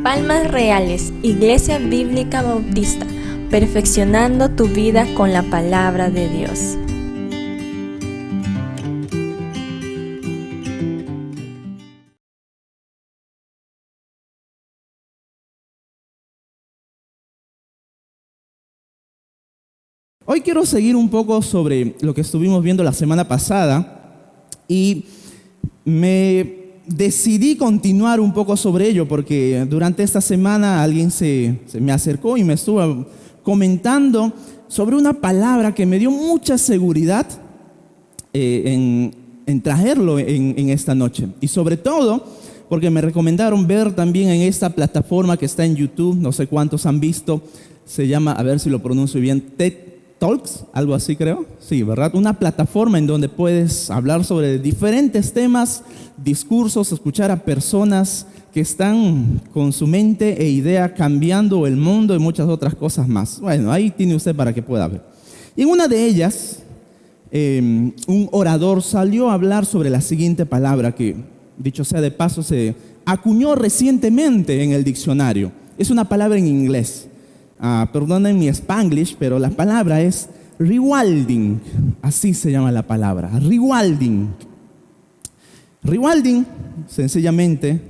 Palmas Reales, Iglesia Bíblica Bautista, perfeccionando tu vida con la palabra de Dios. Hoy quiero seguir un poco sobre lo que estuvimos viendo la semana pasada y me decidí continuar un poco sobre ello porque durante esta semana alguien se me acercó y me estuvo comentando sobre una palabra que me dio mucha seguridad en traerlo en esta noche. Y sobre todo porque me recomendaron ver también en esta plataforma que está en YouTube, no sé cuántos han visto, se llama, a ver si lo pronuncio bien, TED Talks, algo así creo, sí, ¿verdad? Una plataforma en donde puedes hablar sobre diferentes temas, discursos, escuchar a personas que están con su mente e idea cambiando el mundo y muchas otras cosas más. Bueno, ahí tiene usted para que pueda ver. Y en una de ellas, un orador salió a hablar sobre la siguiente palabra que, dicho sea de paso, se acuñó recientemente en el diccionario. Es una palabra en inglés. Perdonen mi Spanglish, pero la palabra es rewilding. Así se llama la palabra, rewilding. Rewilding, sencillamente,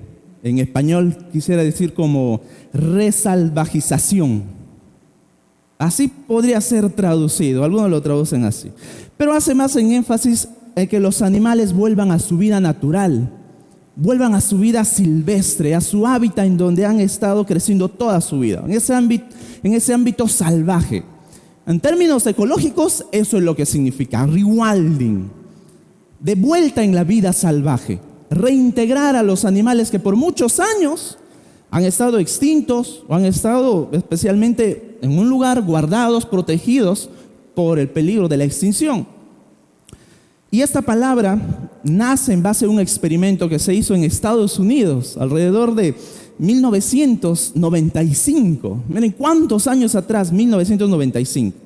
en español quisiera decir como resalvajización. Así podría ser traducido, algunos lo traducen así. Pero hace más en énfasis en que los animales vuelvan a su vida natural, vuelvan a su vida silvestre, a su hábitat en donde han estado creciendo toda su vida, en ese ámbito salvaje. En términos ecológicos, eso es lo que significa rewilding, de vuelta en la vida salvaje, reintegrar a los animales que por muchos años han estado extintos o han estado especialmente en un lugar guardados, protegidos por el peligro de la extinción. Y esta palabra nace en base a un experimento que se hizo en Estados Unidos alrededor de 1995. Miren cuántos años atrás, 1995.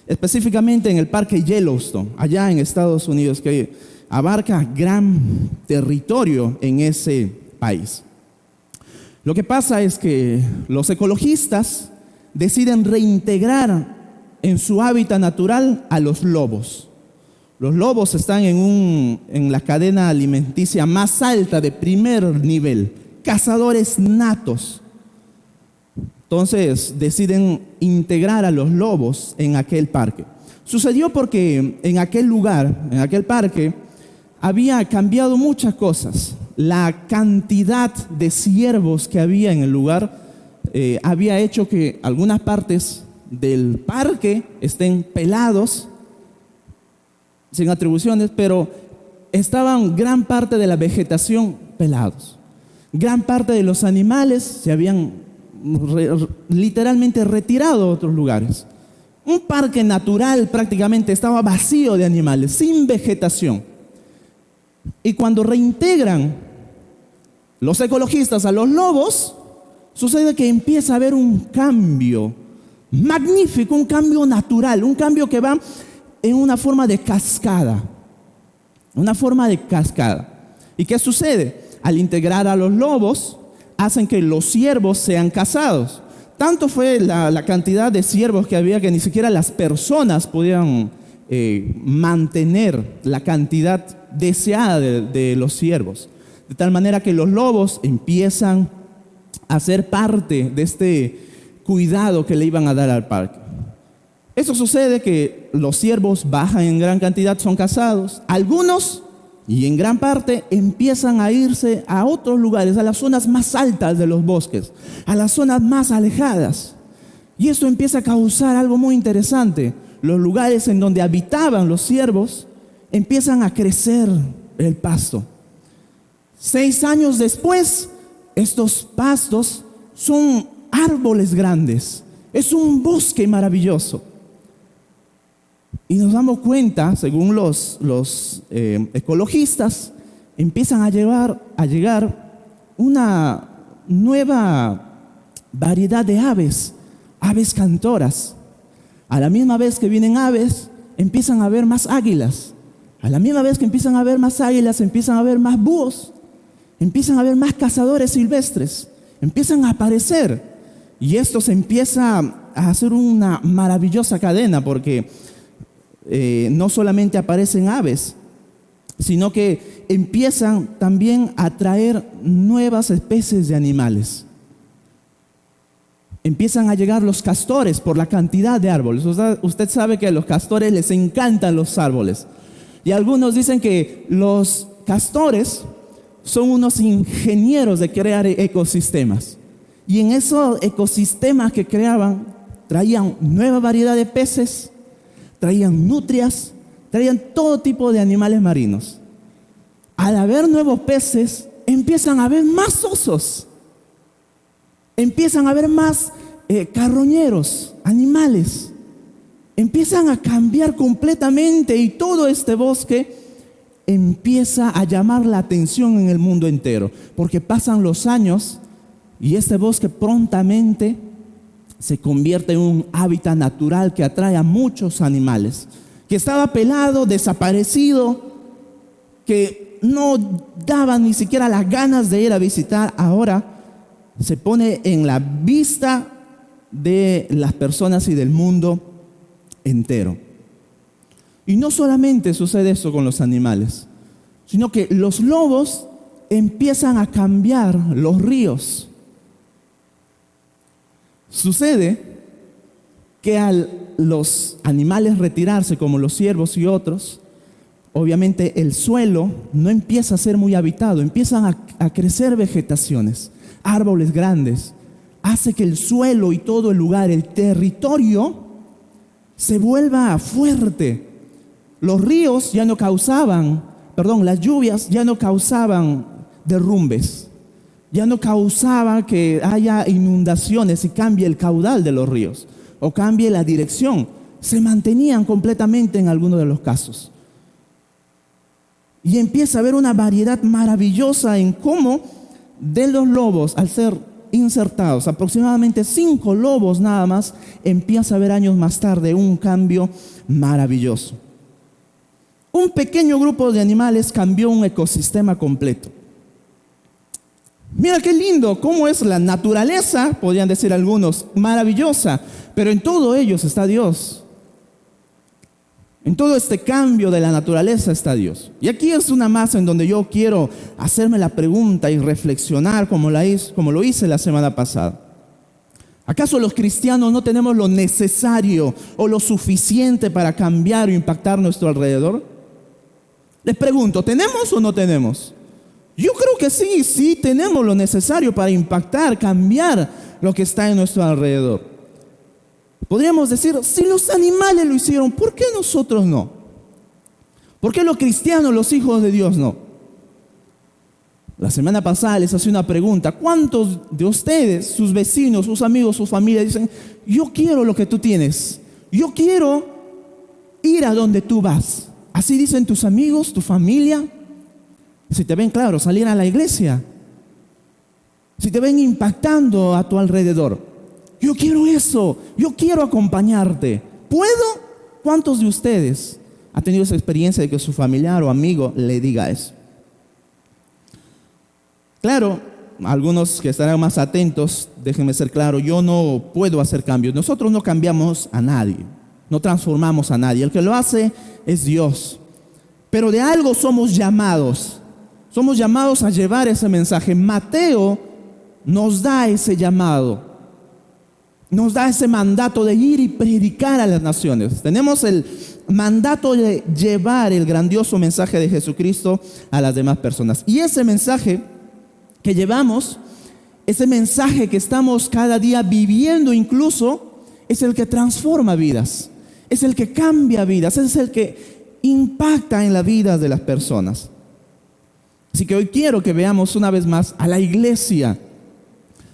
Específicamente en el parque Yellowstone, allá en Estados Unidos, que abarca gran territorio en ese país. Lo que pasa es que los ecologistas deciden reintegrar en su hábitat natural a los lobos. Los lobos están en la cadena alimenticia más alta de primer nivel, cazadores natos. Entonces deciden integrar a los lobos en aquel parque. Sucedió porque en aquel lugar, en aquel parque, había cambiado muchas cosas. La cantidad de ciervos que había en el lugar había hecho que algunas partes del parque estén pelados, sin atribuciones, pero estaban gran parte de la vegetación pelados. Gran parte de los animales se habían literalmente retirado a otros lugares. Un parque natural prácticamente estaba vacío de animales, sin vegetación. Y cuando reintegran los ecologistas a los lobos, sucede que empieza a haber un cambio magnífico, un cambio natural, un cambio que va en una forma de cascada. Una forma de cascada. ¿Y qué sucede? Al integrar a los lobos, hacen que los ciervos sean cazados. Tanto fue la cantidad de ciervos que había que ni siquiera las personas podían mantener la cantidad deseada de los ciervos. De tal manera que los lobos empiezan a ser parte de este cuidado que le iban a dar al parque. Eso sucede que los ciervos bajan en gran cantidad, son cazados. Algunos, y en gran parte, empiezan a irse a otros lugares, a las zonas más altas de los bosques, a las zonas más alejadas. Y esto empieza a causar algo muy interesante. Los lugares en donde habitaban los ciervos empiezan a crecer el pasto. 6 años después, estos pastos son árboles grandes. Es un bosque maravilloso. Y nos damos cuenta, según los ecologistas, empiezan a llegar una nueva variedad de aves cantoras. A la misma vez que vienen aves, empiezan a haber más águilas, A la misma vez que empiezan a haber más águilas, empiezan a haber más búhos, empiezan a haber más cazadores silvestres, empiezan a aparecer. Y esto se empieza a hacer una maravillosa cadena, porque no solamente aparecen aves, sino que empiezan también a traer nuevas especies de animales. Empiezan a llegar los castores por la cantidad de árboles. Usted sabe que a los castores les encantan los árboles. Y algunos dicen que los castores son unos ingenieros de crear ecosistemas. Y en esos ecosistemas que creaban, traían nueva variedad de peces, traían nutrias, traían todo tipo de animales marinos. Al haber nuevos peces, empiezan a haber más osos, empiezan a haber más carroñeros, animales. Empiezan a cambiar completamente y todo este bosque empieza a llamar la atención en el mundo entero, porque pasan los años y este bosque prontamente se convierte en un hábitat natural que atrae a muchos animales, que estaba pelado, desaparecido, que no daban ni siquiera las ganas de ir a visitar. Ahora se pone en la vista de las personas y del mundo entero. Y no solamente sucede eso con los animales, sino que los lobos empiezan a cambiar los ríos. Sucede que al los animales retirarse, como los ciervos y otros, obviamente el suelo no empieza a ser muy habitado, empiezan a crecer vegetaciones, árboles grandes, hace que el suelo y todo el lugar, el territorio, se vuelva fuerte. Los ríos ya no causaban, las lluvias ya no causaban derrumbes, ya no causaba que haya inundaciones y cambie el caudal de los ríos o cambie la dirección. Se mantenían completamente en algunos de los casos. Y empieza a haber una variedad maravillosa en cómo de los lobos, al ser insertados, aproximadamente 5 lobos nada más, empieza a haber años más tarde un cambio maravilloso. Un pequeño grupo de animales cambió un ecosistema completo. Mira qué lindo, cómo es la naturaleza, podrían decir algunos, maravillosa, pero en todo ello está Dios. En todo este cambio de la naturaleza está Dios. Y aquí es una más en donde yo quiero hacerme la pregunta y reflexionar como lo hice la semana pasada. ¿Acaso los cristianos no tenemos lo necesario o lo suficiente para cambiar o impactar nuestro alrededor? Les pregunto, ¿tenemos o no tenemos? Yo creo que sí tenemos lo necesario para impactar, cambiar lo que está en nuestro alrededor. Podríamos decir, si los animales lo hicieron, ¿por qué nosotros no? ¿Por qué los cristianos, los hijos de Dios no? La semana pasada les hacía una pregunta. ¿Cuántos de ustedes, sus vecinos, sus amigos, sus familias dicen, yo quiero lo que tú tienes? Yo quiero ir a donde tú vas. Así dicen tus amigos, tu familia. Si te ven, claro, salir a la iglesia. Si te ven impactando a tu alrededor. Yo quiero eso, yo quiero acompañarte. ¿Puedo? ¿Cuántos de ustedes han tenido esa experiencia de que su familiar o amigo le diga eso? Claro, algunos que estarán más atentos, déjenme ser claro, yo no puedo hacer cambios. Nosotros no cambiamos a nadie, no transformamos a nadie. El que lo hace es Dios. Pero de algo somos llamados a llevar ese mensaje. Mateo nos da ese llamado. Nos da ese mandato de ir y predicar a las naciones. Tenemos el mandato de llevar el grandioso mensaje de Jesucristo a las demás personas. Y ese mensaje que llevamos, ese mensaje que estamos cada día viviendo incluso, es el que transforma vidas, es el que cambia vidas, es el que impacta en la vida de las personas. Así que hoy quiero que veamos una vez más a la iglesia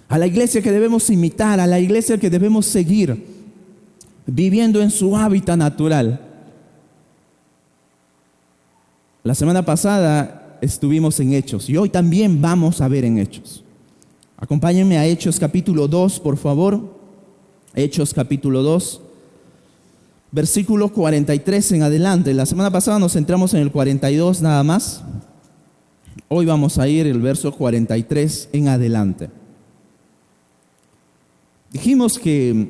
que debemos imitar, a la iglesia que debemos seguir viviendo en su hábitat natural. La semana pasada estuvimos en Hechos y hoy también vamos a ver en Hechos. Acompáñenme a Hechos capítulo 2, por favor. Hechos capítulo 2, versículo 43 en adelante. La semana pasada nos centramos en el 42 nada más. Hoy vamos a ir el verso 43 en adelante. Dijimos que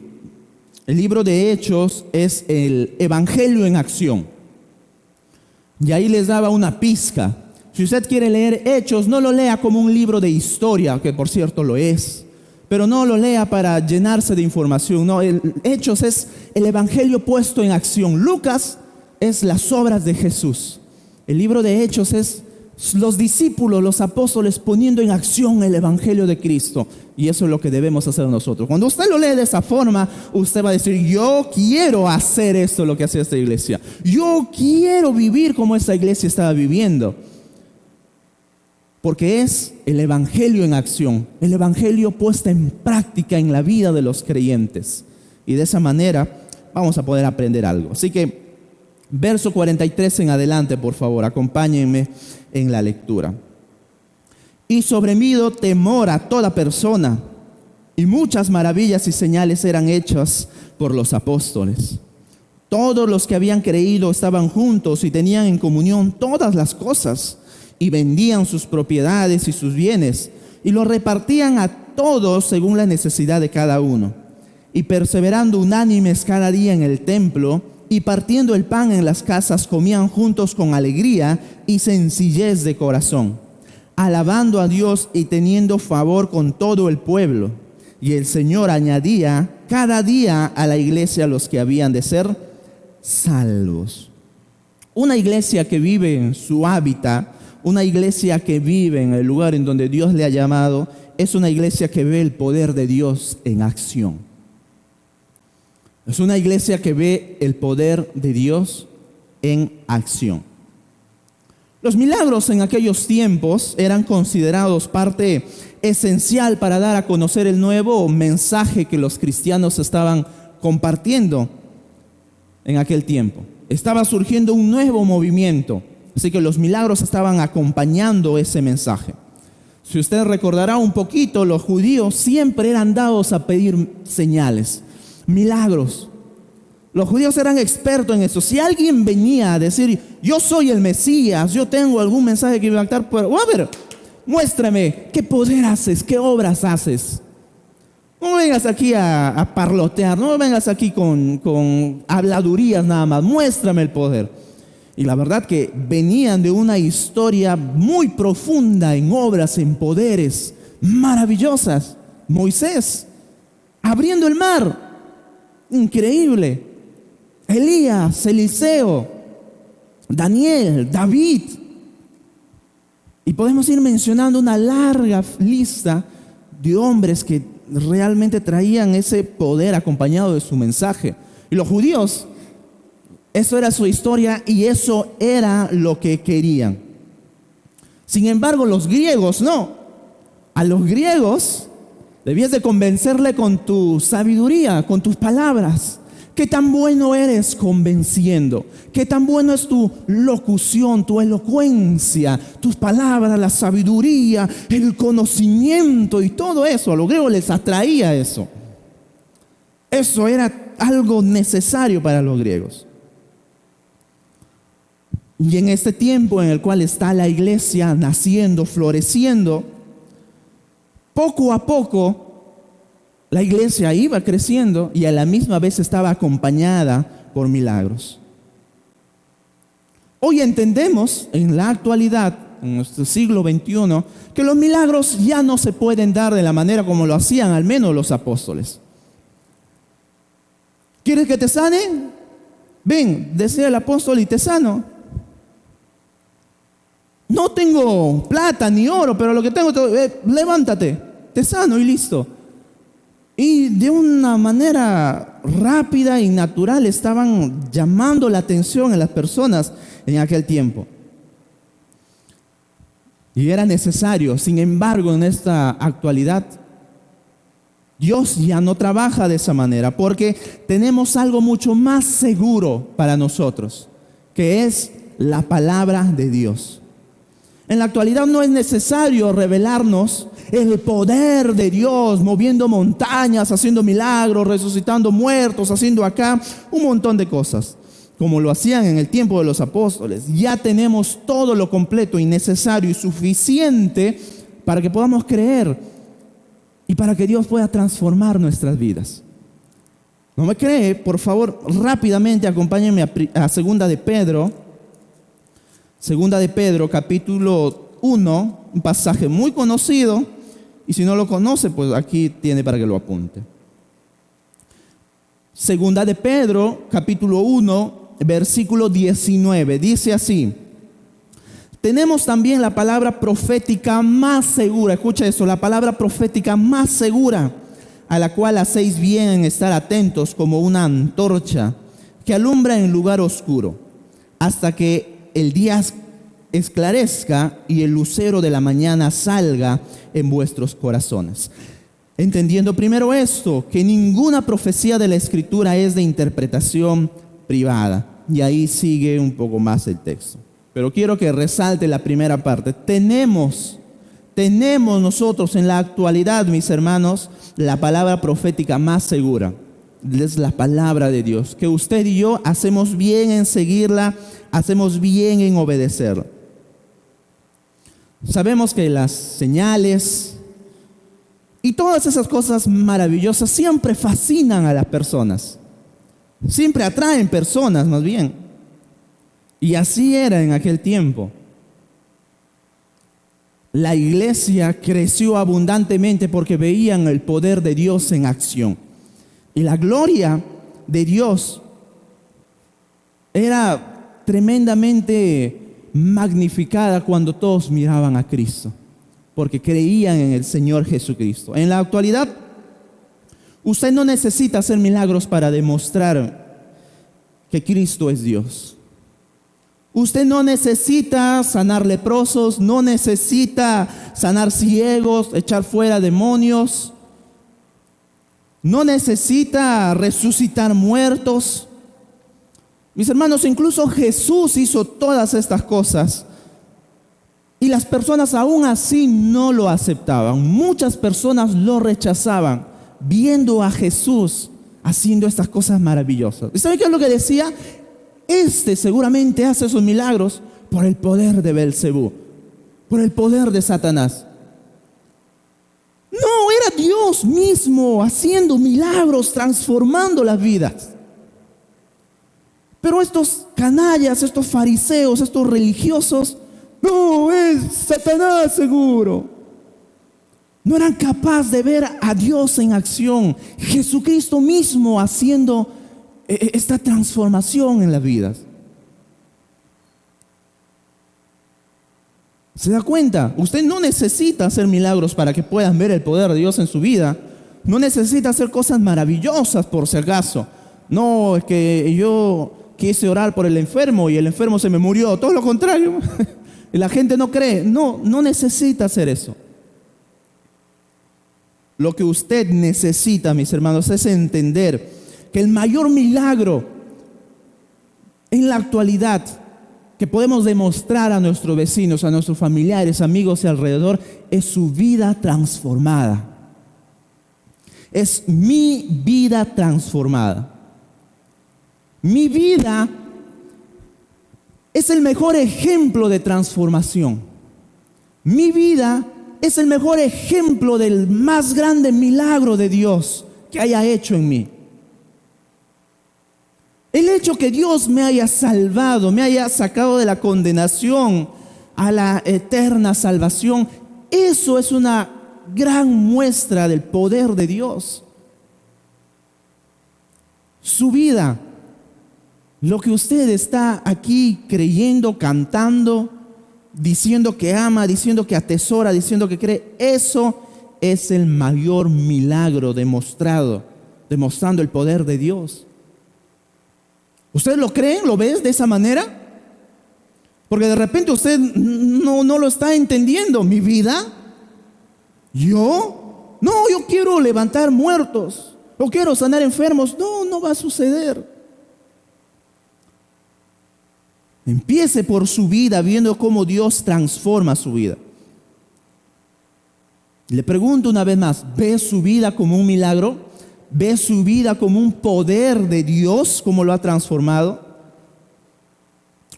el libro de Hechos es el Evangelio en acción. Y ahí les daba una pizca. Si usted quiere leer Hechos, no lo lea como un libro de historia, que por cierto lo es. Pero no lo lea para llenarse de información. No, el Hechos es el Evangelio puesto en acción. Lucas es las obras de Jesús. El libro de Hechos es los discípulos, los apóstoles poniendo en acción el Evangelio de Cristo. Y eso es lo que debemos hacer nosotros. Cuando usted lo lee de esa forma, usted va a decir: yo quiero hacer esto, lo que hace esta iglesia. Yo quiero vivir como esta iglesia estaba viviendo. Porque es el Evangelio en acción, el Evangelio puesto en práctica en la vida de los creyentes. Y de esa manera vamos a poder aprender algo. Así que, verso 43 en adelante, por favor, acompáñenme en la lectura. Y sobrevino temor a toda persona, y muchas maravillas y señales eran hechas por los apóstoles. Todos los que habían creído estaban juntos y tenían en comunión todas las cosas, y vendían sus propiedades y sus bienes, y los repartían a todos según la necesidad de cada uno. Y perseverando unánimes cada día en el templo, y partiendo el pan en las casas, comían juntos con alegría y sencillez de corazón, alabando a Dios y teniendo favor con todo el pueblo. Y el Señor añadía cada día a la iglesia los que habían de ser salvos. Una iglesia que vive en su hábitat, una iglesia que vive en el lugar en donde Dios le ha llamado, es una iglesia que ve el poder de Dios en acción. Es una iglesia que ve el poder de Dios en acción. Los milagros en aquellos tiempos eran considerados parte esencial para dar a conocer el nuevo mensaje que los cristianos estaban compartiendo en aquel tiempo. Estaba surgiendo un nuevo movimiento. Así que los milagros estaban acompañando ese mensaje. Si usted recordará un poquito, los judíos siempre eran dados a pedir señales, milagros. Los judíos eran expertos en eso. Si alguien venía a decir: yo soy el Mesías, yo tengo algún mensaje que impactar, pero a ver, muéstrame qué poder haces, qué obras haces. No vengas aquí a parlotear, no vengas aquí con habladurías nada más, muéstrame el poder. Y la verdad que venían de una historia muy profunda en obras, en poderes maravillosas. Moisés abriendo el mar, increíble. Elías, Eliseo, Daniel, David. Y podemos ir mencionando una larga lista de hombres que realmente traían ese poder acompañado de su mensaje. Y los judíos, eso era su historia y eso era lo que querían. Sin embargo, los griegos no. A los griegos debías de convencerle con tu sabiduría, con tus palabras. ¿Qué tan bueno eres convenciendo? ¿Qué tan bueno es tu locución, tu elocuencia, tus palabras, la sabiduría, el conocimiento y todo eso? A los griegos les atraía eso. Eso era algo necesario para los griegos. Y en este tiempo en el cual está la iglesia naciendo, floreciendo, poco a poco la iglesia iba creciendo y a la misma vez estaba acompañada por milagros. Hoy entendemos en la actualidad, en nuestro siglo XXI, que los milagros ya no se pueden dar de la manera como lo hacían al menos los apóstoles. ¿Quieres que te sane? Ven, decía el apóstol, y te sano. No tengo plata ni oro, pero lo que tengo, levántate, te sano y listo. Y de una manera rápida y natural estaban llamando la atención en las personas en aquel tiempo. Y era necesario. Sin embargo, en esta actualidad, Dios ya no trabaja de esa manera, porque tenemos algo mucho más seguro para nosotros, que es la palabra de Dios. En la actualidad no es necesario revelarnos el poder de Dios, moviendo montañas, haciendo milagros, resucitando muertos, haciendo acá un montón de cosas, como lo hacían en el tiempo de los apóstoles. Ya tenemos todo lo completo y necesario y suficiente para que podamos creer y para que Dios pueda transformar nuestras vidas. ¿No me cree? Por favor, rápidamente acompáñenme a Segunda de Pedro. Segunda de Pedro, capítulo 1, un pasaje muy conocido. Y si no lo conoce, pues aquí tiene para que lo apunte. Segunda de Pedro, capítulo 1, versículo 19. Dice así: tenemos también la palabra profética más segura. Escucha eso, la palabra profética más segura, a la cual hacéis bien en estar atentos como una antorcha que alumbra en lugar oscuro, hasta que el día esclarezca y el lucero de la mañana salga en vuestros corazones. Entendiendo primero esto, que ninguna profecía de la Escritura es de interpretación privada. Y ahí sigue un poco más el texto. Pero quiero que resalte la primera parte. Tenemos nosotros en la actualidad, mis hermanos, la palabra profética más segura. Es la palabra de Dios, que usted y yo hacemos bien en seguirla, hacemos bien en obedecerla. Sabemos que las señales y todas esas cosas maravillosas siempre fascinan a las personas, siempre atraen personas más bien. Y así era en aquel tiempo. La iglesia creció abundantemente porque veían el poder de Dios en acción. Y la gloria de Dios era tremendamente magnificada cuando todos miraban a Cristo, porque creían en el Señor Jesucristo. En la actualidad, usted no necesita hacer milagros para demostrar que Cristo es Dios. Usted no necesita sanar leprosos, no necesita sanar ciegos, echar fuera demonios, no necesita resucitar muertos. Mis hermanos, incluso Jesús hizo todas estas cosas y las personas aún así no lo aceptaban. Muchas personas lo rechazaban viendo a Jesús haciendo estas cosas maravillosas. ¿Y sabe qué es lo que decía? Seguramente hace esos milagros por el poder de Belcebú, por el poder de Satanás. No, era Dios mismo haciendo milagros, transformando las vidas. Pero estos canallas, estos fariseos, estos religiosos, no, es Satanás seguro. No eran capaces de ver a Dios en acción, Jesucristo mismo haciendo esta transformación en las vidas. ¿Se da cuenta? Usted no necesita hacer milagros para que puedan ver el poder de Dios en su vida. No necesita hacer cosas maravillosas por si acaso. No, es que yo quise orar por el enfermo y el enfermo se me murió. Todo lo contrario. Y la gente no cree. No necesita hacer eso. Lo que usted necesita, mis hermanos, es entender que el mayor milagro en la actualidad que podemos demostrar a nuestros vecinos, a nuestros familiares, amigos y alrededor, es su vida transformada. Es mi vida transformada. Mi vida es el mejor ejemplo de transformación. Mi vida es el mejor ejemplo del más grande milagro de Dios que haya hecho en mí. El hecho que Dios me haya salvado, me haya sacado de la condenación a la eterna salvación, eso es una gran muestra del poder de Dios. Su vida, lo que usted está aquí creyendo, cantando, diciendo que ama, diciendo que atesora, diciendo que cree, eso es el mayor milagro demostrando el poder de Dios. ¿Ustedes lo creen? ¿Lo ves de esa manera? Porque de repente usted no lo está entendiendo. ¿Mi vida? ¿Yo? No, yo quiero levantar muertos. O quiero sanar enfermos. No va a suceder. Empiece por su vida viendo cómo Dios transforma su vida. Le pregunto una vez más, ¿ve su vida como un milagro? ¿Ve su vida como un poder de Dios, como lo ha transformado?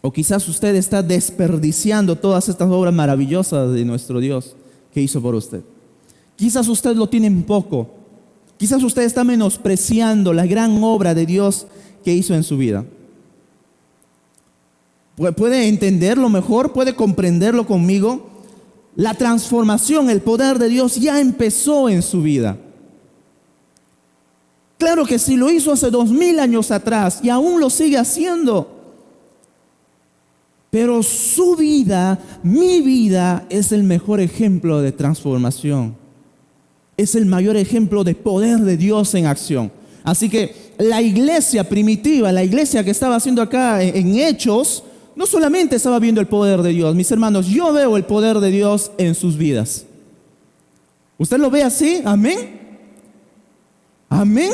O quizás usted está desperdiciando todas estas obras maravillosas de nuestro Dios que hizo por usted. Quizás usted lo tiene en poco. Quizás usted está menospreciando la gran obra de Dios que hizo en su vida. ¿Puede entenderlo mejor? ¿Puede comprenderlo conmigo? La transformación, el poder de Dios ya empezó en su vida. Claro que sí, lo hizo hace 2000 años atrás y aún lo sigue haciendo. Pero su vida, mi vida, es el mejor ejemplo de transformación. Es el mayor ejemplo de poder de Dios en acción. Así que la iglesia primitiva, la iglesia que estaba haciendo acá en Hechos, no solamente estaba viendo el poder de Dios. Mis hermanos, yo veo el poder de Dios en sus vidas. ¿Usted lo ve así? ¿Amén? ¿Amén?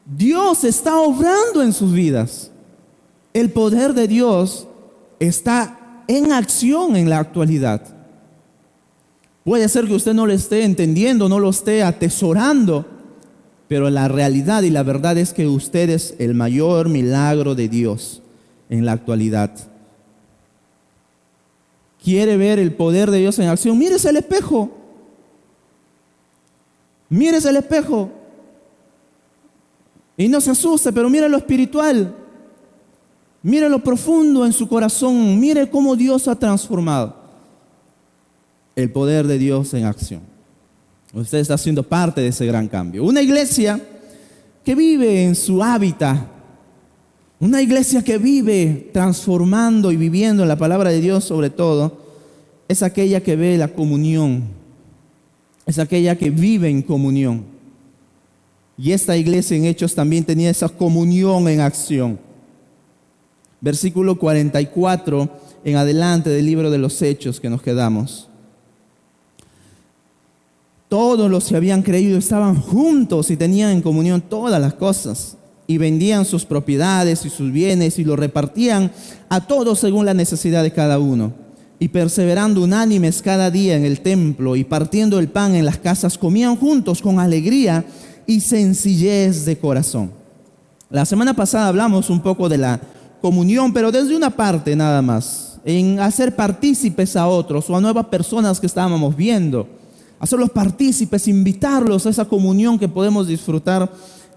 Dios está obrando en sus vidas. El poder de Dios está en acción en la actualidad. Puede ser que usted no lo esté entendiendo, no lo esté atesorando, pero la realidad y la verdad es que usted es el mayor milagro de Dios en la actualidad. ¿Quiere ver el poder de Dios en acción? Mírese el espejo. Mírese el espejo. Y no se asuste, pero mire lo espiritual. Mire lo profundo en su corazón. Mire cómo Dios ha transformado. El poder de Dios en acción. Usted está siendo parte de ese gran cambio. Una iglesia que vive en su hábitat. Una iglesia que vive transformando y viviendo en la palabra de Dios sobre todo, es aquella que ve la comunión. Es aquella que vive en comunión. Y esta iglesia en Hechos también tenía esa comunión en acción. Versículo 44 en adelante del libro de los Hechos que nos quedamos. Todos los que habían creído estaban juntos y tenían en comunión todas las cosas. Y vendían sus propiedades y sus bienes y lo repartían a todos según la necesidad de cada uno. Y perseverando unánimes cada día en el templo y partiendo el pan en las casas, comían juntos con alegría y sencillez de corazón. La semana pasada hablamos un poco de la comunión, pero desde una parte nada más, en hacer partícipes a otros o a nuevas personas que estábamos viendo, hacerlos partícipes, invitarlos a esa comunión que podemos disfrutar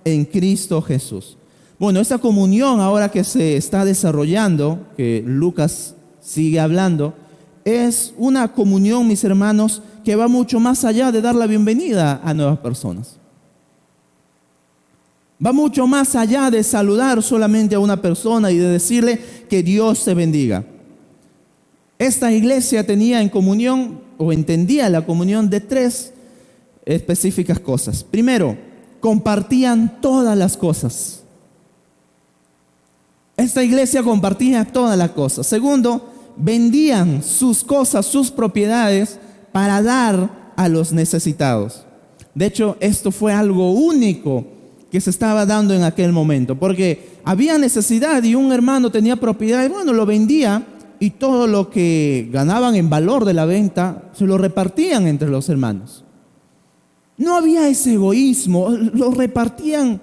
en Cristo Jesús. Bueno, esa comunión ahora que se está desarrollando, que Lucas sigue hablando, es una comunión, mis hermanos, que va mucho más allá de dar la bienvenida a nuevas personas. Va mucho más allá de saludar solamente a una persona y de decirle que Dios te bendiga. Esta iglesia tenía en comunión o entendía la comunión de tres específicas cosas. Primero, compartían todas las cosas. Esta iglesia compartía todas las cosas. Segundo, vendían sus cosas, sus propiedades para dar a los necesitados. De hecho, esto fue algo único que se estaba dando en aquel momento, porque había necesidad y un hermano tenía propiedad y bueno, lo vendía y todo lo que ganaban en valor de la venta se lo repartían entre los hermanos. No había ese egoísmo, lo repartían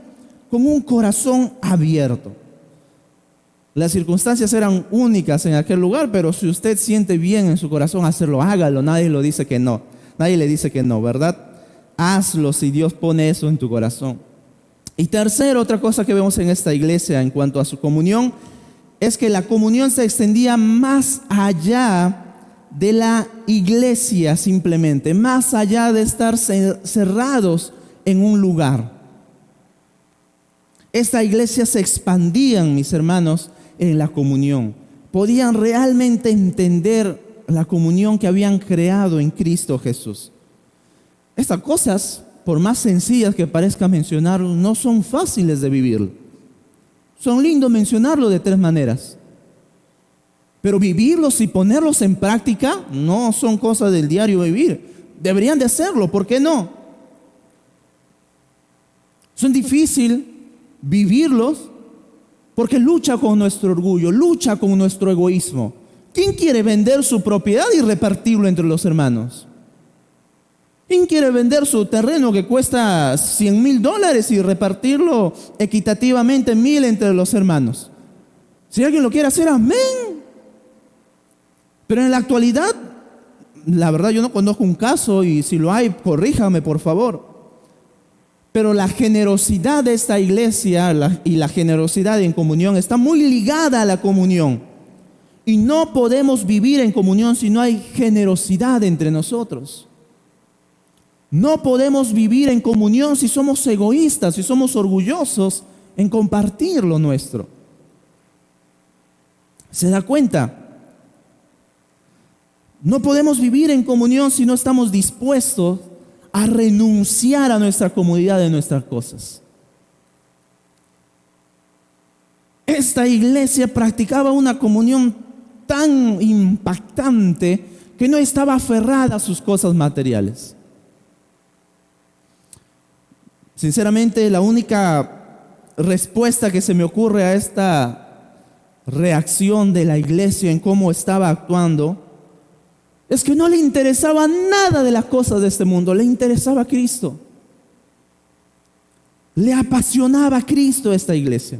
con un corazón abierto. Las circunstancias eran únicas en aquel lugar, pero si usted siente bien en su corazón hacerlo, hágalo. Nadie lo dice que no. Nadie le dice que no, ¿verdad? Hazlo si Dios pone eso en tu corazón. Y tercero, otra cosa que vemos en esta iglesia en cuanto a su comunión, es que la comunión se extendía más allá de la iglesia simplemente, más allá de estar cerrados en un lugar. Esta iglesia se expandían, mis hermanos, en la comunión. Podían realmente entender la comunión que habían creado en Cristo Jesús. Estas cosas, por más sencillas que parezca mencionar, no son fáciles de vivir. Son lindos mencionarlo de tres maneras. Pero vivirlos y ponerlos en práctica no son cosas del diario vivir. Deberían de hacerlo, ¿por qué no? Son difíciles vivirlos porque lucha con nuestro orgullo, lucha con nuestro egoísmo. ¿Quién quiere vender su propiedad y repartirlo entre los hermanos? ¿Quién quiere vender su terreno que cuesta $100,000 y repartirlo equitativamente 1,000 entre los hermanos? Si alguien lo quiere hacer, amén. Pero en la actualidad, la verdad yo no conozco un caso, y si lo hay, corríjame por favor. Pero la generosidad de esta iglesia y la generosidad en comunión está muy ligada a la comunión. Y no podemos vivir en comunión si no hay generosidad entre nosotros. No podemos vivir en comunión si somos egoístas, si somos orgullosos en compartir lo nuestro. ¿Se da cuenta? No podemos vivir en comunión si no estamos dispuestos a renunciar a nuestra comodidad de nuestras cosas. Esta iglesia practicaba una comunión tan impactante que no estaba aferrada a sus cosas materiales. Sinceramente, la única respuesta que se me ocurre a esta reacción de la iglesia en cómo estaba actuando es que no le interesaba nada de las cosas de este mundo, le interesaba Cristo. Le apasionaba a Cristo esta iglesia.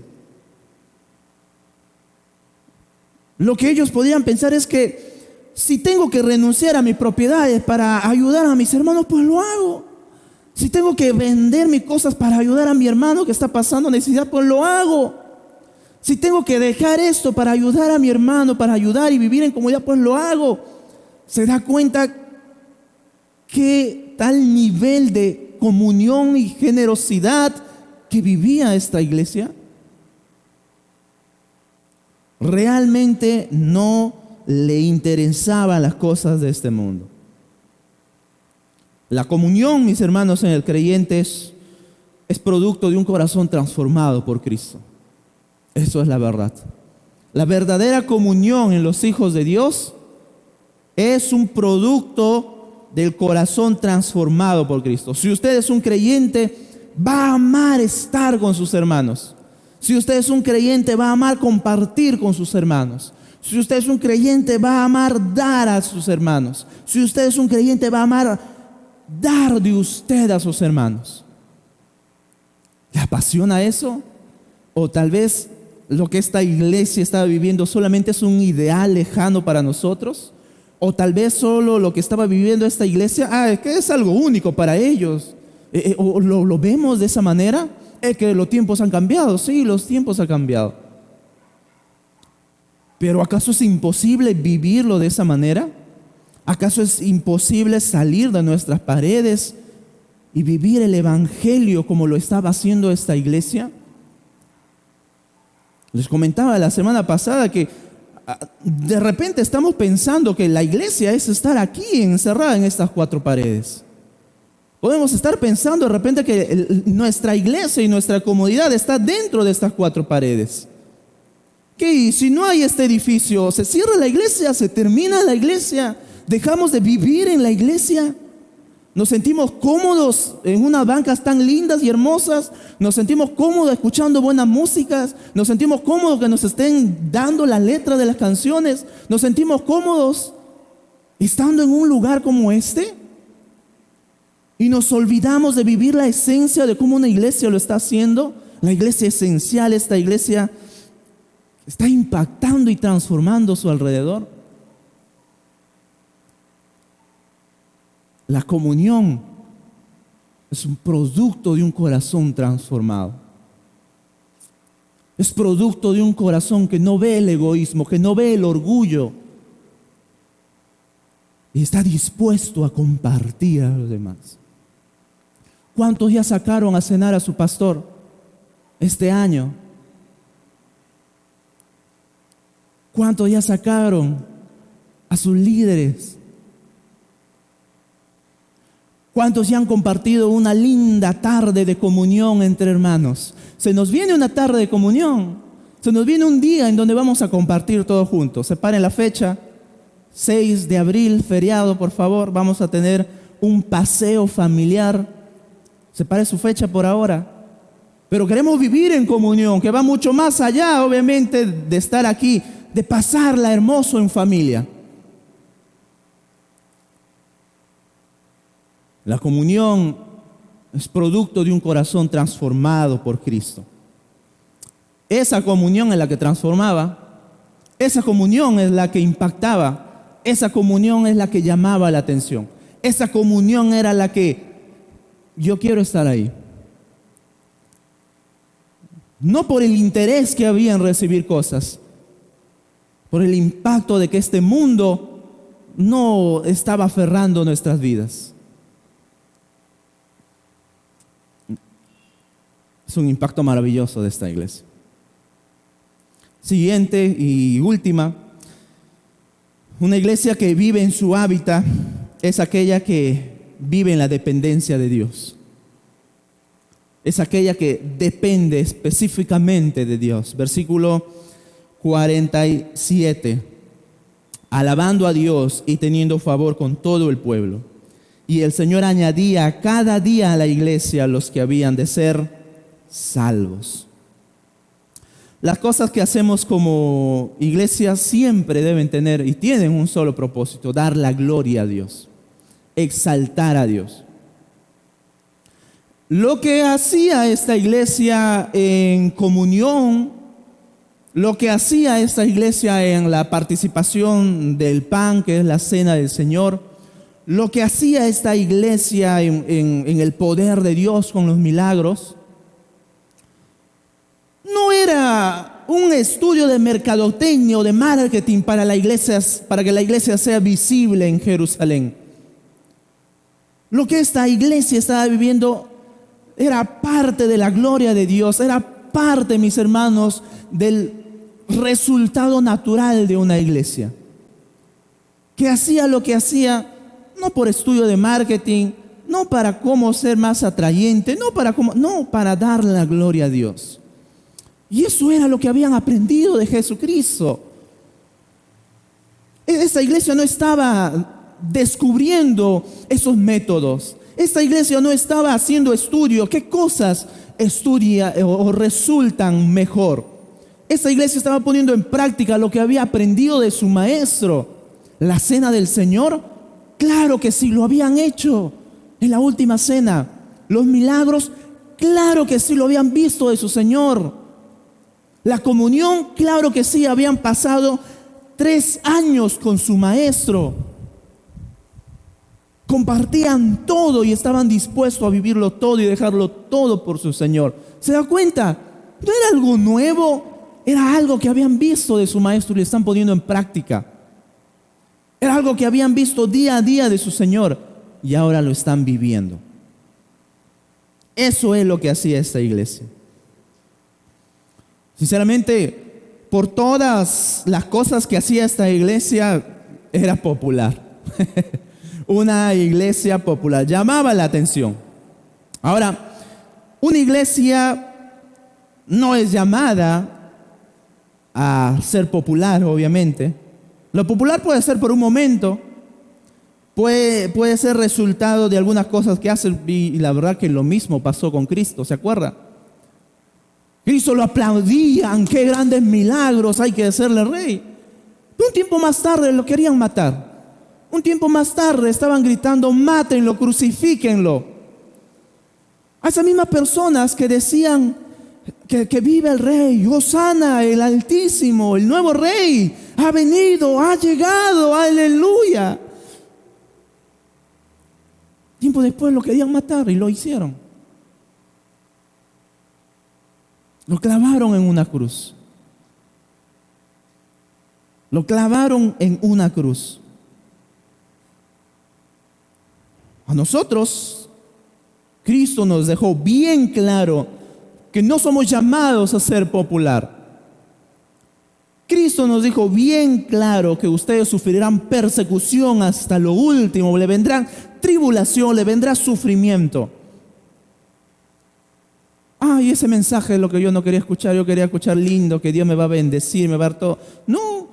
Lo que ellos podían pensar es que si tengo que renunciar a mis propiedades para ayudar a mis hermanos, pues lo hago. Si tengo que vender mis cosas para ayudar a mi hermano que está pasando necesidad, pues lo hago. Si tengo que dejar esto para ayudar a mi hermano, para ayudar y vivir en comunidad, pues lo hago. ¿Se da cuenta qué tal nivel de comunión y generosidad que vivía esta iglesia? Realmente no le interesaban las cosas de este mundo. La comunión, mis hermanos, en el creyente es producto de un corazón transformado por Cristo. Eso es la verdad. La verdadera comunión en los hijos de Dios es un producto del corazón transformado por Cristo. Si usted es un creyente, va a amar estar con sus hermanos. Si usted es un creyente, va a amar compartir con sus hermanos. Si usted es un creyente, va a amar dar a sus hermanos. Si usted es un creyente, va a amar dar de usted a sus hermanos. ¿Le apasiona eso? O tal vez lo que esta iglesia está viviendo solamente es un ideal lejano para nosotros. O tal vez solo lo que estaba viviendo esta iglesia, es que es algo único para ellos. O lo vemos de esa manera. Es que los tiempos han cambiado. Sí, los tiempos han cambiado. Pero ¿acaso es imposible vivirlo de esa manera? ¿Acaso es imposible salir de nuestras paredes y vivir el evangelio como lo estaba haciendo esta iglesia? Les comentaba la semana pasada que de repente estamos pensando que la iglesia es estar aquí encerrada en estas 4 paredes. Podemos estar pensando de repente que nuestra iglesia y nuestra comodidad está dentro de estas 4 paredes. ¿Qué? Si no hay este edificio, se cierra la iglesia, se termina la iglesia, dejamos de vivir en la iglesia. Nos sentimos cómodos en unas bancas tan lindas y hermosas. Nos sentimos cómodos escuchando buenas músicas. Nos sentimos cómodos que nos estén dando la letra de las canciones. Nos sentimos cómodos estando en un lugar como este. Y nos olvidamos de vivir la esencia de cómo una iglesia lo está haciendo. La iglesia esencial, esta iglesia está impactando y transformando su alrededor. La comunión es un producto de un corazón transformado. Es producto de un corazón que no ve el egoísmo, que no ve el orgullo y está dispuesto a compartir a los demás. ¿Cuántos ya sacaron a cenar a su pastor este año? ¿Cuántos ya sacaron a sus líderes? ¿Cuántos ya han compartido una linda tarde de comunión entre hermanos? Se nos viene una tarde de comunión. Se nos viene un día en donde vamos a compartir todos juntos. Separen la fecha, 6 de abril, feriado, por favor. Vamos a tener un paseo familiar. Separe su fecha por ahora. Pero queremos vivir en comunión, que va mucho más allá, obviamente, de estar aquí, de pasarla hermoso en familia. La comunión es producto de un corazón transformado por Cristo. Esa comunión es la que transformaba, esa comunión es la que impactaba, esa comunión es la que llamaba la atención, esa comunión era la que yo quiero estar ahí. No por el interés que había en recibir cosas, por el impacto de que este mundo no estaba aferrando nuestras vidas. Es un impacto maravilloso de esta iglesia. Siguiente y última, una iglesia que vive en su hábitat es aquella que vive en la dependencia de Dios. Es aquella que depende específicamente de Dios. Versículo 47. Alabando a Dios y teniendo favor con todo el pueblo. Y el Señor añadía cada día a la iglesia los que habían de ser salvos. Las cosas que hacemos como iglesia siempre deben tener y tienen un solo propósito: dar la gloria a Dios, exaltar a Dios. Lo que hacía esta iglesia en comunión, lo que hacía esta iglesia en la participación del pan, que es la cena del Señor, lo que hacía esta iglesia en el poder de Dios con los milagros, no era un estudio de mercadotecnia o de marketing para que la iglesia sea visible en Jerusalén. Lo que esta iglesia estaba viviendo era parte de la gloria de Dios, era parte, mis hermanos, del resultado natural de una iglesia. Que hacía lo que hacía, no por estudio de marketing, no para cómo ser más atrayente, no para dar la gloria a Dios. Y eso era lo que habían aprendido de Jesucristo. Esta iglesia no estaba descubriendo esos métodos. Esta iglesia no estaba haciendo estudio. ¿Qué cosas estudia o resultan mejor? Esta iglesia estaba poniendo en práctica lo que había aprendido de su maestro. La cena del Señor, claro que sí, lo habían hecho en la última cena. Los milagros, claro que sí, lo habían visto de su Señor. La comunión, claro que sí, habían pasado 3 años con su maestro. Compartían todo y estaban dispuestos a vivirlo todo y dejarlo todo por su Señor. ¿Se da cuenta? No era algo nuevo, era algo que habían visto de su maestro y le están poniendo en práctica. Era algo que habían visto día a día de su Señor y ahora lo están viviendo. Eso es lo que hacía esta iglesia. Sinceramente, por todas las cosas que hacía esta iglesia, era popular. Una iglesia popular, llamaba la atención. Ahora, una iglesia no es llamada a ser popular, obviamente. Lo popular puede ser por un momento, puede ser resultado de algunas cosas que hace, y la verdad que lo mismo pasó con Cristo, ¿se acuerda? Cristo lo aplaudían, qué grandes milagros, hay que hacerle rey. Pero un tiempo más tarde lo querían matar. Un tiempo más tarde estaban gritando, mátenlo, crucifíquenlo. A esas mismas personas que decían que vive el rey, Hosana, el Altísimo, el nuevo rey, ha venido, ha llegado, aleluya. Tiempo después lo querían matar y lo hicieron. Lo clavaron en una cruz. Lo clavaron en una cruz. A nosotros, Cristo nos dejó bien claro que no somos llamados a ser popular. Cristo nos dijo bien claro que ustedes sufrirán persecución hasta lo último, le vendrán tribulación, le vendrá sufrimiento. Y ese mensaje es lo que yo no quería escuchar. Yo quería escuchar lindo, que Dios me va a bendecir, me va a dar todo. No,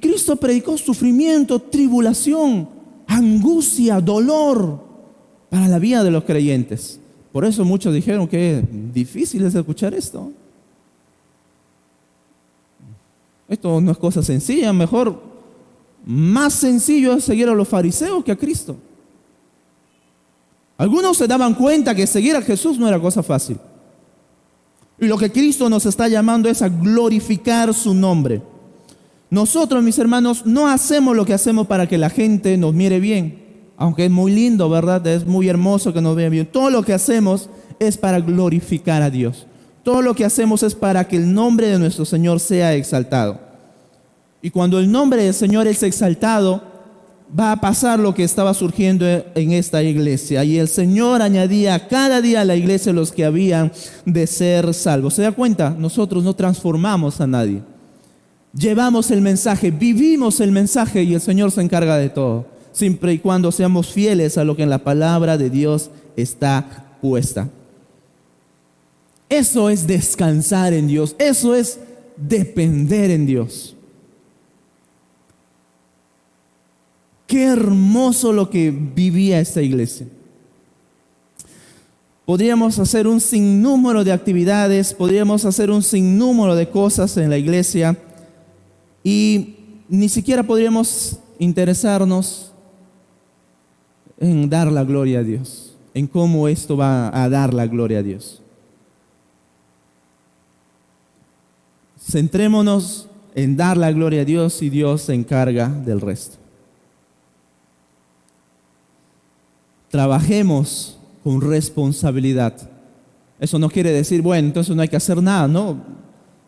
Cristo predicó sufrimiento, tribulación, angustia, dolor para la vida de los creyentes. Por eso muchos dijeron que es difícil es escuchar esto. Esto no es cosa sencilla, mejor, más sencillo es seguir a los fariseos que a Cristo. Algunos se daban cuenta que seguir a Jesús no era cosa fácil. Y lo que Cristo nos está llamando es a glorificar su nombre. Nosotros, mis hermanos, no hacemos lo que hacemos para que la gente nos mire bien. Aunque es muy lindo, ¿verdad? Es muy hermoso que nos vean bien. Todo lo que hacemos es para glorificar a Dios. Todo lo que hacemos es para que el nombre de nuestro Señor sea exaltado. Y cuando el nombre del Señor es exaltado, va a pasar lo que estaba surgiendo en esta iglesia. Y el Señor añadía cada día a la iglesia los que habían de ser salvos. ¿Se da cuenta? Nosotros no transformamos a nadie. Llevamos el mensaje, vivimos el mensaje y el Señor se encarga de todo. Siempre y cuando seamos fieles a lo que en la palabra de Dios está puesta. Eso es descansar en Dios. Eso es depender en Dios. Qué hermoso lo que vivía esta iglesia. Podríamos hacer un sinnúmero de actividades, podríamos hacer un sinnúmero de cosas en la iglesia y ni siquiera podríamos interesarnos en dar la gloria a Dios, en cómo esto va a dar la gloria a Dios. Centrémonos en dar la gloria a Dios y Dios se encarga del resto. Trabajemos con responsabilidad. Eso no quiere decir, bueno, entonces no hay que hacer nada, no.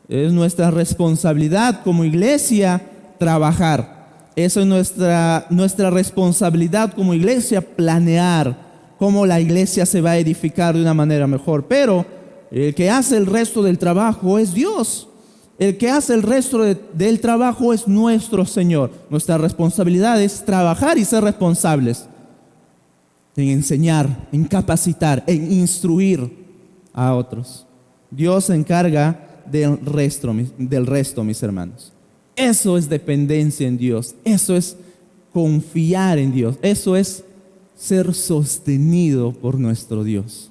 Es nuestra responsabilidad como iglesia trabajar. Eso es nuestra responsabilidad como iglesia planear cómo la iglesia se va a edificar de una manera mejor. Pero el que hace el resto del trabajo es Dios. El que hace el resto del trabajo es nuestro Señor. Nuestra responsabilidad es trabajar y ser responsables en enseñar, en capacitar, en instruir a otros. Dios se encarga del resto, mis hermanos. Eso es dependencia en Dios. Eso es confiar en Dios. Eso es ser sostenido por nuestro Dios.